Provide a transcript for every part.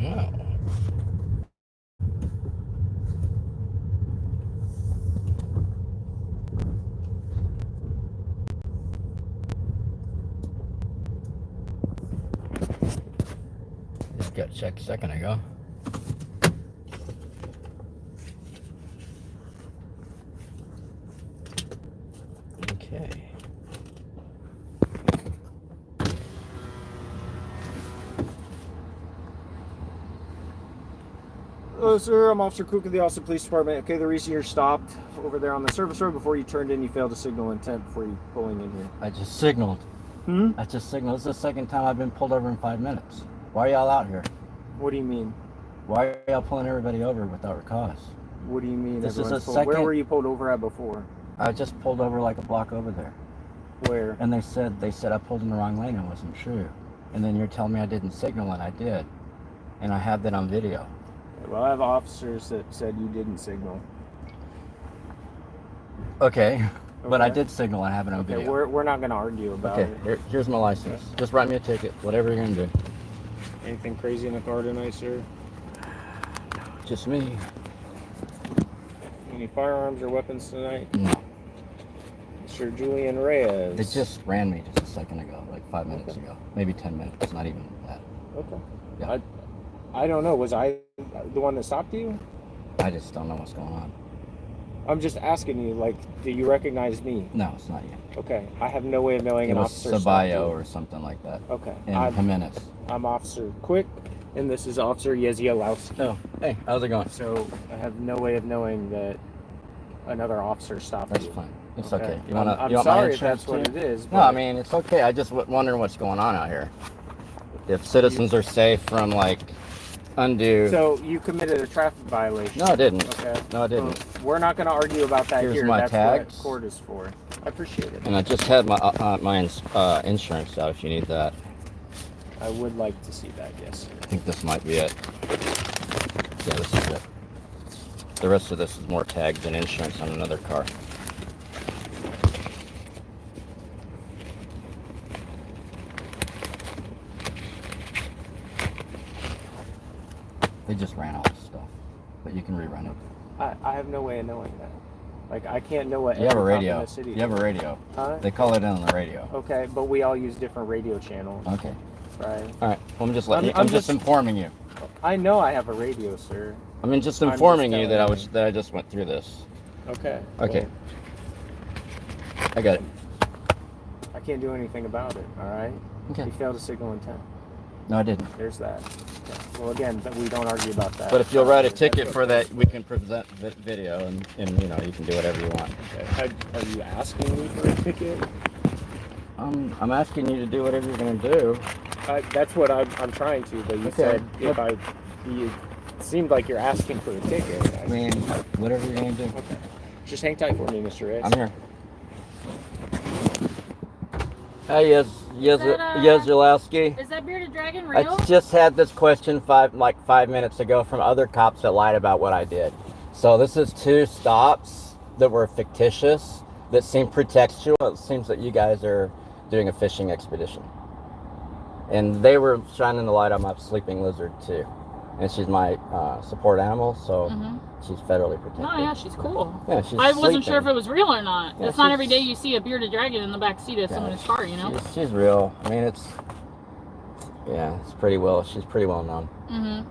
No. Just got checked a second ago. Okay. Hello, sir. I'm Officer Cook of the Austin Police Department. Okay, the reason you're stopped over there on the service road, before you turned in, you failed to signal intent before you pulling in here. I just signaled. I just signaled. This is the second time I've been pulled over in 5 minutes. Why are y'all out here? What do you mean? Why are y'all pulling everybody over without a cause? What do you mean? This is a pulled? second. Where were you pulled over at before? I just pulled over like a block over there. Where? And they said I pulled in the wrong lane. It wasn't true. And then you're telling me I didn't signal, and I did. And I have that on video. Well, I have officers that said you didn't signal. Okay. But I did signal and I have it on video. We're not going to argue about it. Okay, here's my license. Just write me a ticket, whatever you're going to do. Anything crazy in the car tonight, sir? Just me. Any firearms or weapons tonight? No. Sir Julian Reyes. They just ran me just a second ago, like 5 minutes ago. Maybe 10 minutes, not even that. Okay. Yeah. I don't know. Was I the one that stopped you? I just don't know what's going on. I'm just asking you, like, do you recognize me? No, it's not you. Okay. I have no way of knowing It an was officer Ceballo or something like that. Okay. And Jimenez. I'm Officer Quick, and this is Officer Yezialowski. Oh, hey, how's it going? So I have no way of knowing that another officer stopped That's you. fine. It's okay. You I'm want my sorry if insurance that's what too? it is. No, I mean, it's okay. I just wondering what's going on out here. If citizens are safe from, like, undue... So you committed a traffic violation. No, I didn't. Okay. No, I didn't. Well, we're not going to argue about that Here's here. my That's tags. what court is for. I appreciate it. And I just had my insurance out if you need that. I would like to see that, yes. I think this might be it. Yeah, this is it. The rest of this is more tags and insurance on another car. They just ran all this stuff, but you can rerun it. I have no way of knowing that. Like, I can't know what You have a every cop radio. in the city You have a radio. Huh? They call it in on the radio. Okay, but we all use different radio channels. Okay. Right. All right. Well, I'm just letting you. I'm I'm just informing you. I know I have a radio, sir. I mean, just informing you that telling I just went through this. Okay. Okay. I got it. I can't do anything about it, all right? Okay. You failed to signal intent. No, I didn't. There's that. Okay. Well, again, we don't argue about that. But if you'll write a ticket That's for okay. that, we can present video, and you know, you can do whatever you want. Okay. Are you asking me for a ticket? I'm asking you to do whatever you're gonna do. That's what I'm trying to, but you said if you seemed like you're asking for a ticket. I mean, whatever you're gonna do. Okay. Just hang tight for me, Mr. Reyes. I'm here. Hey, Yezialowski. Is that bearded dragon real? I just had this question 5 minutes ago from other cops that lied about what I did. So this is 2 stops that were fictitious that seem pretextual. It seems that you guys are doing a fishing expedition. And they were shining the light on my sleeping lizard too. And she's my support animal, so she's federally protected. Oh yeah, she's cool. Yeah, she's I wasn't sleeping. sure if it was real or not. Yeah, it's not every day you see a bearded dragon in the back seat of someone's car, you know? She's real. I mean, it's pretty well. She's pretty well known.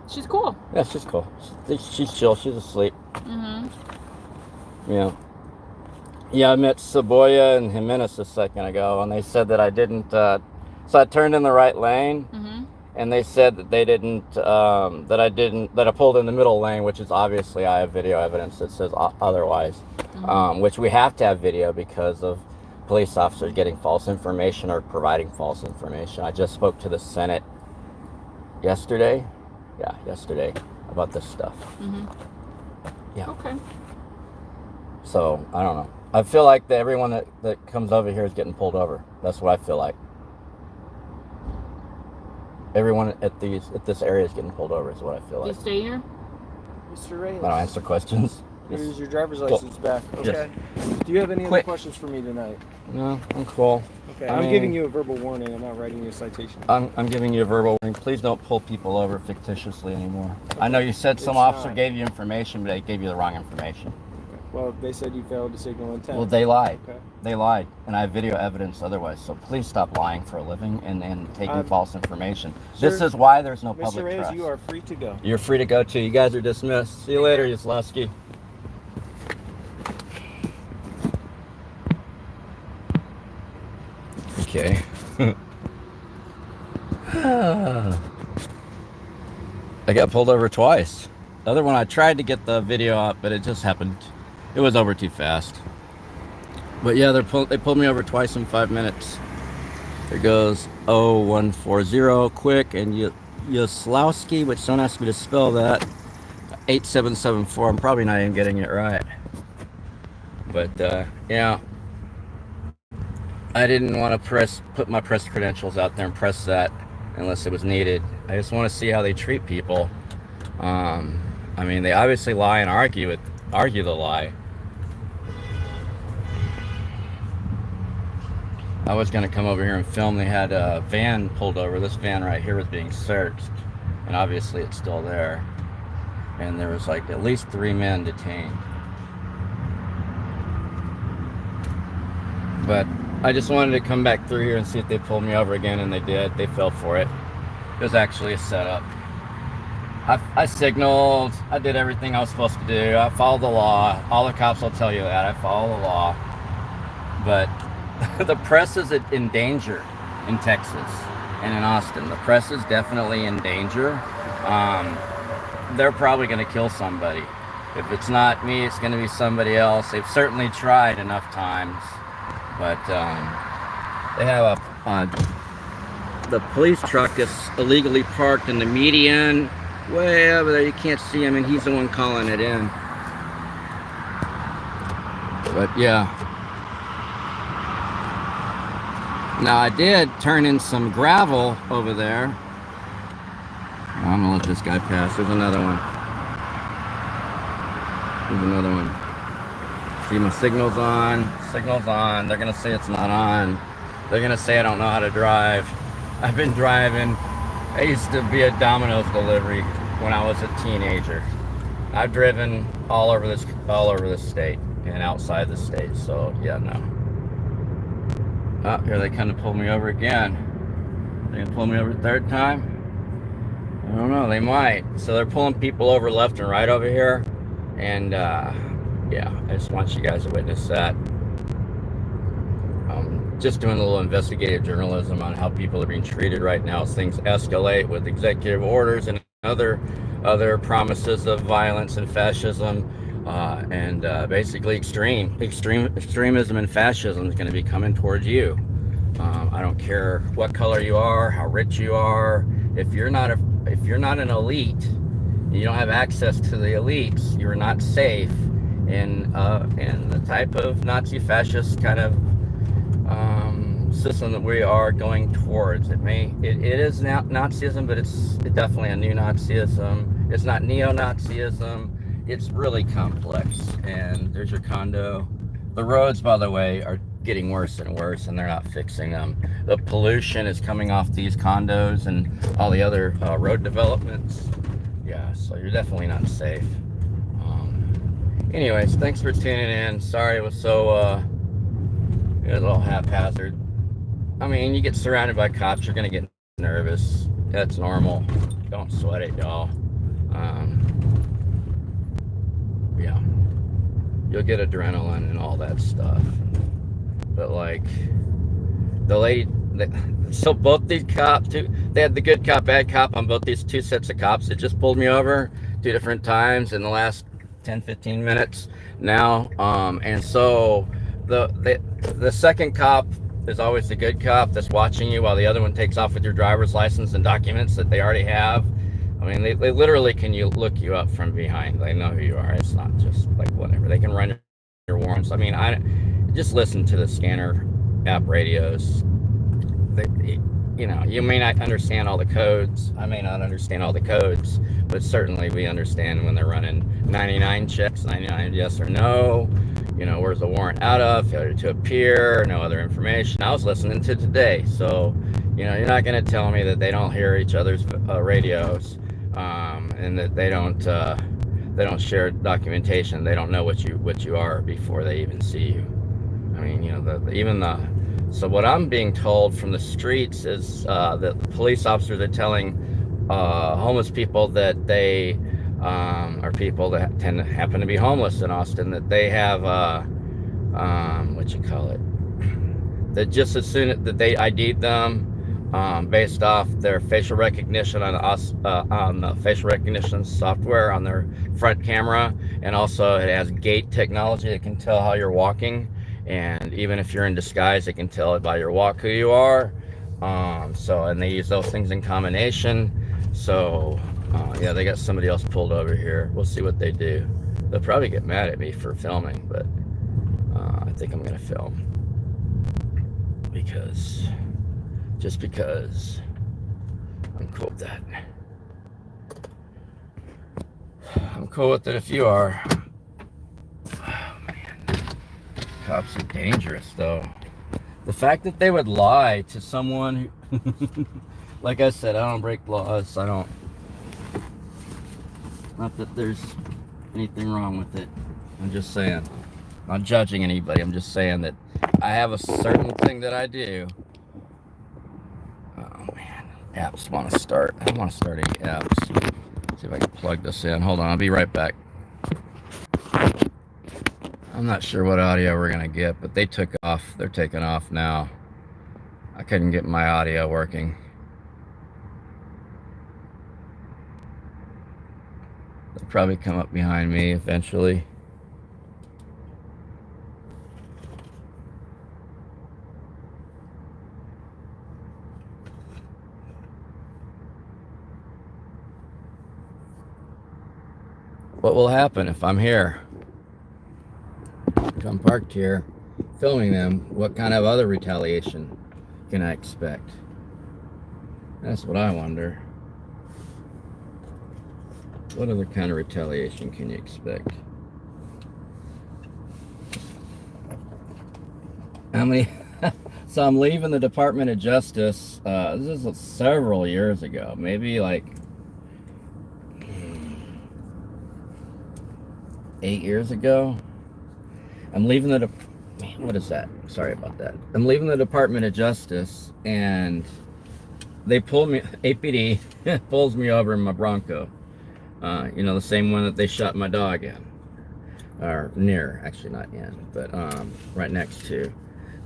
She's cool. Yeah, she's cool. She's chill. She's asleep. Yeah. Yeah, I met Ceballo and Jimenez a second ago, and they said that I didn't. So I turned in the right lane, and they said that they didn't. That I pulled in the middle lane, which is obviously I have video evidence that says otherwise. Which we have to have video because of police officers getting false information or providing false information. I just spoke to the Senate yesterday. Yeah, yesterday about this stuff. Yeah. Okay. So I don't know. I feel like that everyone that comes over here is getting pulled over. That's what I feel like. Everyone at this area is getting pulled over is what I feel like. You stay here? Mr. Reyes. I don't answer questions. Here's your driver's license back. Okay. Yes. Do you have any other questions for me tonight? No, I'm cool. Okay, I I'm mean- giving you a verbal warning. I'm not writing you a citation. I'm giving you a verbal warning. Please don't pull people over fictitiously anymore. I know you said some It's officer not. gave you information, but they gave you the wrong information. Okay. Well, they said you failed to signal intent. Well, they lied. Okay. They lied, and I have video evidence otherwise. So please stop lying for a living and taking false information. This Sir, is why there's no Mr. public Reyes, trust. you are free to go. You're free to go too. You guys are dismissed. See you later, Yaslowski. Okay. I got pulled over twice. The other one, I tried to get the video up, but it just happened. It was over too fast. But yeah, they pulled me over twice in 5 minutes. There goes 0140 quick, and Yaslowski, which don't ask me to spell that. 8774. I'm probably not even getting it right. But yeah, I didn't want to put my press credentials out there and press that unless it was needed. I just want to see how they treat people. I mean, they obviously lie and argue the lie. I was going to come over here and film. They had a van pulled over. This van right here was being searched, and obviously it's still there. And there was like at least 3 men detained. But I just wanted to come back through here and see if they pulled me over again, and they did. They fell for it. It was actually a setup. I signaled. I did everything I was supposed to do. I followed the law. All the cops will tell you that. I follow the law. But the press is in danger in Texas and in Austin. The press is definitely in danger. They're probably going to kill somebody. If it's not me, it's going to be somebody else. They've certainly tried enough times. But they have the police truck is illegally parked in the median way over there. You can't see him, and he's the one calling it in. But yeah. Now I did turn in some gravel over there. I'm gonna let this guy pass. There's another one. There's another one. See, my signal's on. Signal's on. They're gonna say it's not on. They're gonna say I don't know how to drive. I've been driving. I used to be a Domino's delivery when I was a teenager. I've driven all over this state and outside the state. So yeah, no. Oh, here they kind of pulled me over again. They're gonna pull me over a third time? I don't know, they might. So they're pulling people over left and right over here. And yeah, I just want you guys to witness that. Just doing a little investigative journalism on how people are being treated right now as things escalate with executive orders and other promises of violence and fascism. And basically extremism and fascism is going to be coming towards you. I don't care what color you are, how rich you are. If you're not an elite, you don't have access to the elites. You're not safe in the type of Nazi fascist kind of system that we are going towards. It is now Nazism, but it's definitely a new Nazism. It's not neo-Nazism. It's really complex. And there's your condo. The roads, by the way, are getting worse and worse, and they're not fixing them. The pollution is coming off these condos and all the other road developments. Yeah, so you're definitely not safe. Anyways, thanks for tuning in. Sorry it was so a little haphazard. I mean, you get surrounded by cops, you're gonna get nervous. That's normal. Don't sweat it, y'all. Yeah, you'll get adrenaline and all that stuff. But like the lady, so both these cops, they had the good cop, bad cop on both these two sets of cops that just pulled me over 2 different times in the last 10-15 minutes now. And so the second cop is always the good cop that's watching you while the other one takes off with your driver's license and documents that they already have. I mean, they literally can look you up from behind. They know who you are. It's not just like whatever. They can run your warrants. I mean, I just listen to the scanner app radios. You know, you may not understand all the codes. I may not understand all the codes, but certainly we understand when they're running 99 checks, 99 yes or no. you know, where's the warrant out of, failure to appear, no other information. I was listening to today, so, you know, you're not going to tell me that they don't hear each other's radios, and that they don't share documentation. They don't know what you are before they even see you. I mean, you know, so what I'm being told from the streets is that the police officers are telling homeless people that they are people that happen to be homeless in Austin, that they have that just as soon that they ID'd them based off their facial recognition on the facial recognition software on their front camera, and also it has gait technology that can tell how you're walking, and even if you're in disguise, it can tell by your walk who you are. And they use those things in combination. So yeah, they got somebody else pulled over here. We'll see what they do. They'll probably get mad at me for filming, but I think I'm gonna film because I'm cool with that. I'm cool with it if you are. Oh man, cops are dangerous though. The fact that they would lie to someone who, like I said, I don't break laws. I don't. Not that there's anything wrong with it. I'm just saying. I'm not judging anybody. I'm just saying that I have a certain thing that I do. Oh man, apps want to start. I want to start any apps. See if I can plug this in. Hold on, I'll be right back. I'm not sure what audio we're gonna get, but they took off. They're taking off now. I couldn't get my audio working. They'll probably come up behind me eventually. What will happen if I'm here? If I'm parked here, filming them, what kind of other retaliation can I expect? That's what I wonder. What other kind of retaliation can you expect? How many? So I'm leaving the Department of Justice. This is several years ago, maybe like 8 years ago. I'm leaving the what is that? Sorry about that. I'm leaving the Department of Justice, and they pulled me. APD pulls me over in my Bronco. You know, the same one that they shot my dog in, or near, actually not in, but right next to.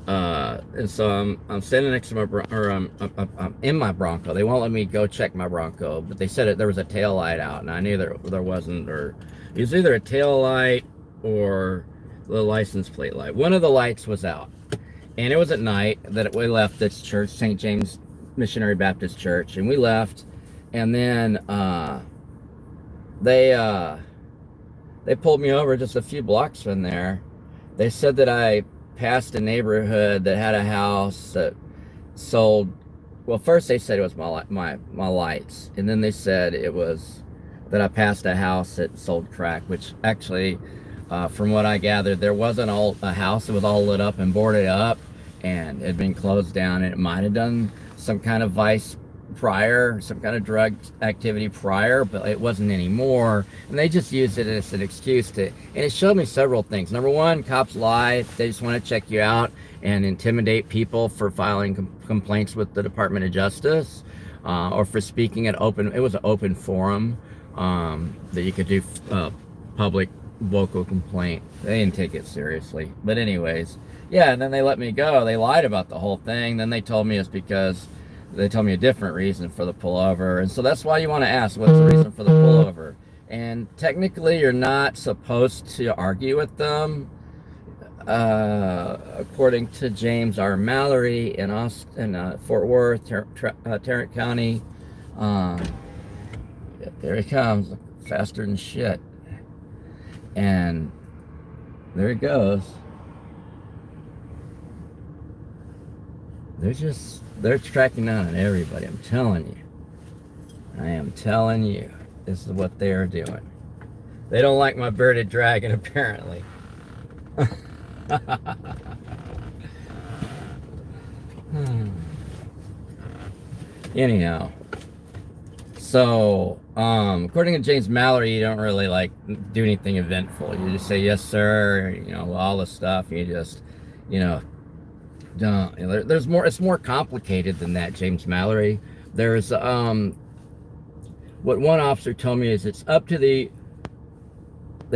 And so I'm standing next to I'm in my Bronco. They won't let me go check my Bronco, but they said there was a tail light out, and I knew there wasn't, or it was either a tail light or the license plate light. One of the lights was out, and it was at night that we left this church, St. James Missionary Baptist Church, and we left, and then they pulled me over just a few blocks from there. They said that I passed a neighborhood that had a house that sold. Well, first they said it was my lights, and then they said it was that I passed a house that sold crack, which actually, from what I gathered, there wasn't a house that was all lit up and boarded up and had been closed down, and it might have done some kind of vice prior, some kind of drug activity prior, but it wasn't anymore, and they just used it as an excuse to, and it showed me several things. Number one, cops lie. They just want to check you out and intimidate people for filing complaints with the Department of Justice, or for speaking at it was an open forum that you could do public vocal complaint. They didn't take it seriously, but anyways, yeah, and then they let me go. They lied about the whole thing. Then they told me it's because they told me a different reason for the pullover, and so that's why you want to ask, what's the reason for the pullover? And technically, you're not supposed to argue with them, according to James R. Mallory in Austin, Fort Worth, Tarrant County. There he comes, faster than shit, and there he goes. They're tracking down on everybody. I'm telling you. I am telling you. This is what they are doing. They don't like my bearded dragon, apparently. Anyhow, so according to James Mallory, you don't really like do anything eventful. You just say yes, sir. You know, all the stuff. You just, you know, don't. There's more. It's more complicated than that, James Mallory. There's what one officer told me is it's up to the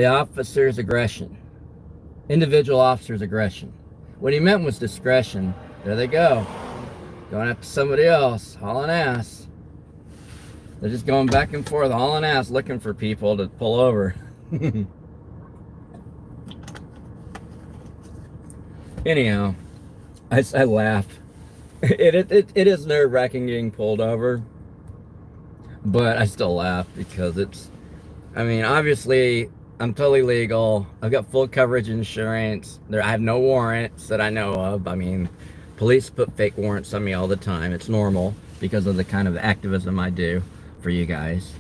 officer's aggression, individual officer's aggression. What he meant was discretion. There they go, going after somebody else, hauling ass. They're just going back and forth, hauling ass, looking for people to pull over. Anyhow, I laugh. It is nerve-wracking getting pulled over, but I still laugh because it's, I mean, obviously I'm totally legal. I've got full coverage insurance. I have no warrants that I know of. I mean, police put fake warrants on me all the time. It's normal because of the kind of activism I do for you guys.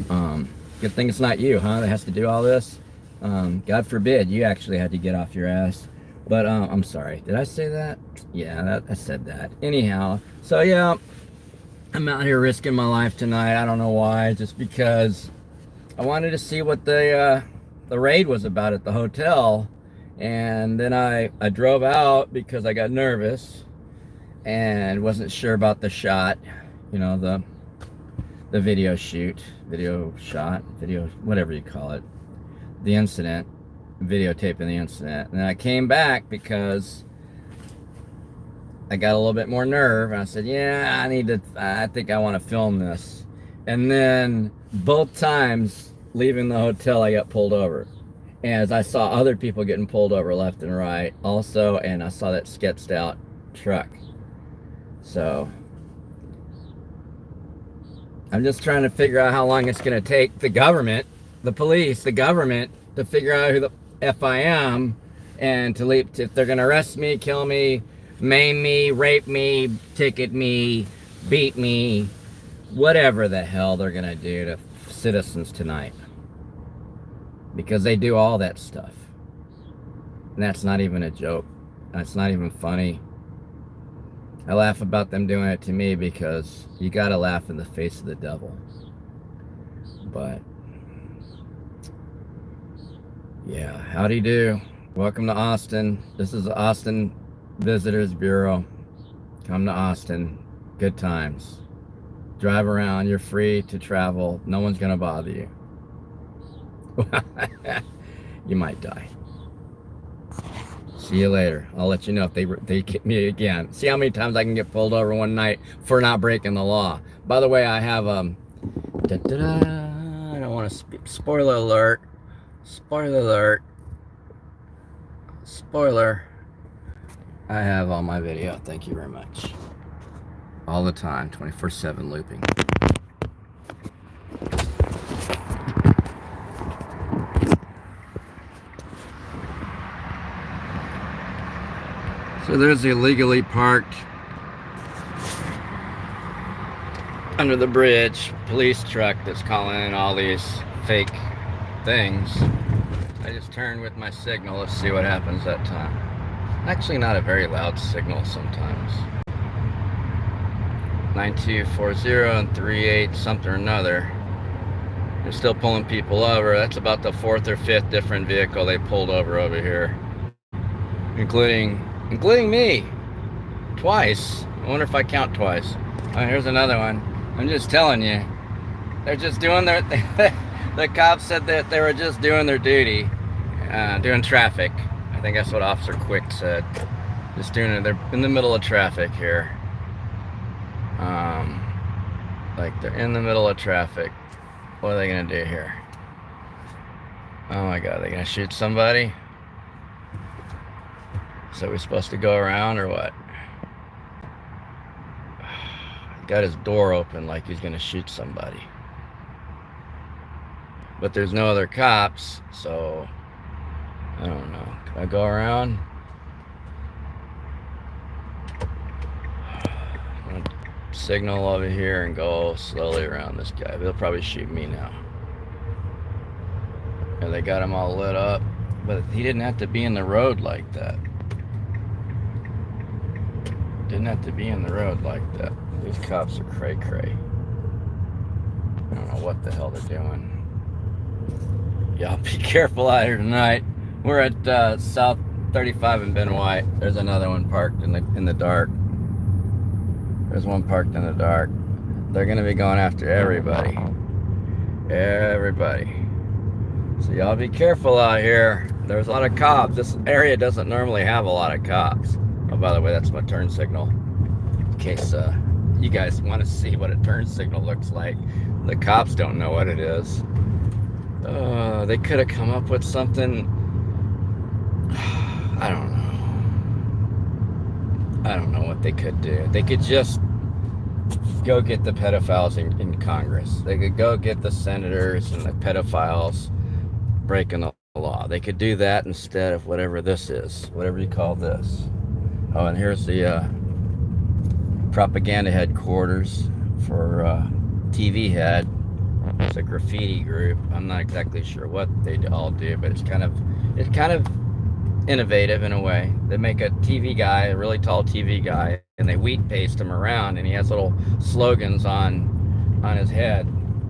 Good thing it's not you, huh, that has to do all this. God forbid you actually had to get off your ass. But I'm sorry, did I say that? Yeah, I said that. Anyhow, so yeah, I'm out here risking my life tonight. I don't know why, just because I wanted to see what the raid was about at the hotel. And then I drove out because I got nervous and wasn't sure about the shot, you know, the video shot, whatever you call it, the incident, videotaping the incident. And then I came back because I got a little bit more nerve, and I said, yeah, I think I want to film this. And then both times leaving the hotel, I got pulled over. As I saw other people getting pulled over left and right also, and I saw that sketched out truck. So I'm just trying to figure out how long it's going to take the government, the police, the government, to figure out who the F I am, and to leave, if they're going to arrest me, kill me, maim me, rape me, ticket me, beat me, whatever the hell they're going to do to citizens tonight. Because they do all that stuff. And that's not even a joke. That's not even funny. I laugh about them doing it to me because you gotta laugh in the face of the devil. But yeah, howdy do. Welcome to Austin. This is the Austin Visitors Bureau. Come to Austin. Good times. Drive around. You're free to travel. No one's gonna bother you. You might die. See you later. I'll let you know if they get me again. See how many times I can get pulled over one night for not breaking the law. By the way, I have I don't want to speak. Spoiler alert. Spoiler alert. Spoiler. I have all my video. Thank you very much. All the time, 24/7 looping. So there's the illegally parked under the bridge police truck that's calling in all these fake things. I just turned with my signal. Let's see what happens that time. Actually not a very loud signal sometimes. 9240 and 38 something or another. They're still pulling people over. That's about the 4th or 5th different vehicle they pulled over here. Including me. Twice. I wonder if I count twice. Oh, here's another one. I'm just telling you. They're just doing their... The cops said that they were just doing their duty. Doing traffic. I think that's what Officer Quick said. Just doing it. They're in the middle of traffic here. Like they're in the middle of traffic. What are they going to do here? Oh my God. Are they going to shoot somebody? So we're supposed to go around or what? Got his door open like he's gonna shoot somebody. But there's no other cops, so I don't know. Can I go around? I'm gonna signal over here and go slowly around this guy. They'll probably shoot me now. And they got him all lit up. But he didn't have to be in the road like that. Didn't have to be in the road like that. These cops are cray-cray. I don't know what the hell they're doing. Y'all be careful out here tonight. We're at South 35 in Ben White. There's another one parked in the dark. There's one parked in the dark. They're gonna be going after everybody. Everybody. So y'all be careful out here. There's a lot of cops. This area doesn't normally have a lot of cops. Oh, by the way, that's my turn signal. In case you guys want to see what a turn signal looks like. The cops don't know what it is. They could have come up with something. I don't know. I don't know what they could do. They could just go get the pedophiles in Congress. They could go get the senators and the pedophiles breaking the law. They could do that instead of whatever this is, whatever you call this. Oh, and here's the propaganda headquarters for TV Head. It's a graffiti group. I'm not exactly sure what they all do, but it's kind of innovative in a way. They make a TV guy, a really tall TV guy, and they wheat paste him around, and he has little slogans on his head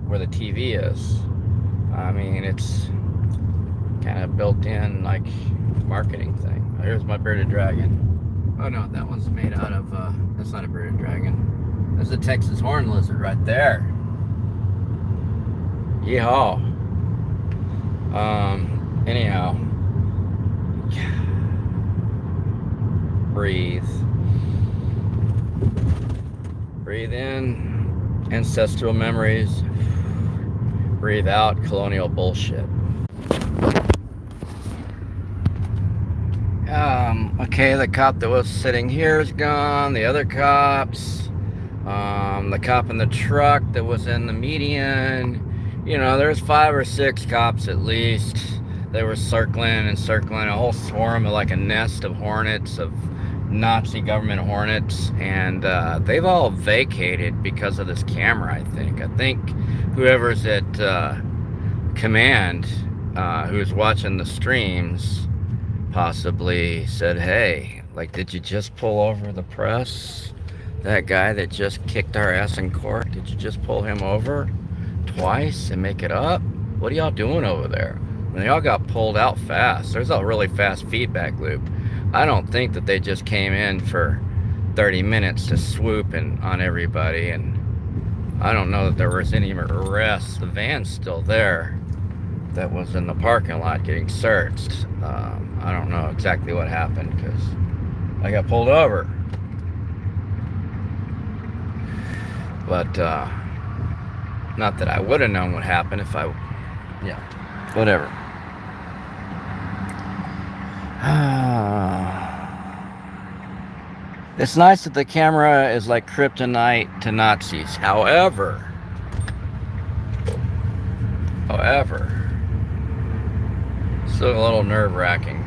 where the TV is. I mean, it's kind of built in like marketing thing. Here's my bearded dragon. Oh no, that one's made out of that's not a bearded dragon. There's a Texas horn lizard right there. Yeehaw. Anyhow. Breathe. Breathe in ancestral memories. Breathe out colonial bullshit. Okay, the cop that was sitting here is gone. The other cops, the cop in the truck that was in the median, you know, there's 5 or 6 cops at least. They were circling, a whole swarm of like a nest of hornets, of Nazi government hornets, and they've all vacated because of this camera, I think. I think whoever's at command, who's watching the streams, possibly said, hey, like, did you just pull over the press? That guy that just kicked our ass in court, did you just pull him over twice and make it up? What are y'all doing over there? And they all got pulled out fast. There's a really fast feedback loop. I don't think that they just came in for 30 minutes to swoop on everybody, and I don't know that there was any arrests. The van's still there that was in the parking lot getting searched. I don't know exactly what happened because I got pulled over. But not that I would have known what happened if I, yeah, whatever. It's nice that the camera is like kryptonite to Nazis. However, still a little nerve-wracking.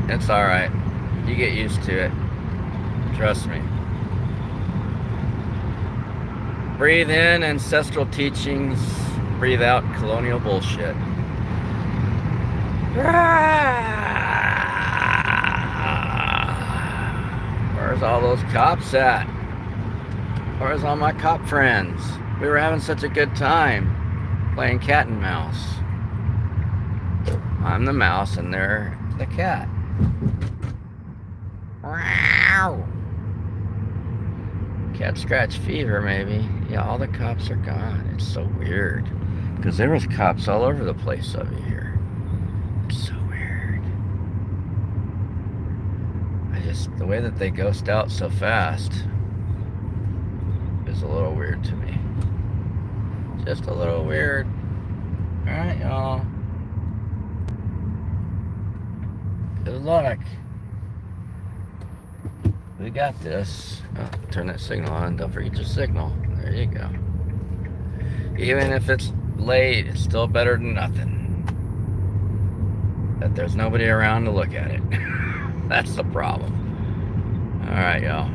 It's all right. You get used to it. Trust me. Breathe in ancestral teachings. Breathe out colonial bullshit. Where's all those cops at? Where's all my cop friends? We were having such a good time playing cat and mouse. I'm the mouse and they're the cat. Cat scratch fever, maybe. Yeah, all the cops are gone. It's so weird. Because there was cops all over the place over here. It's so weird. The way that they ghost out so fast is a little weird to me. Just a little weird. Alright, y'all. Good luck. We got this. Oh, turn that signal on. Don't forget your signal. There you go. Even if it's late, it's still better than nothing. That there's nobody around to look at it. That's the problem. All right, y'all.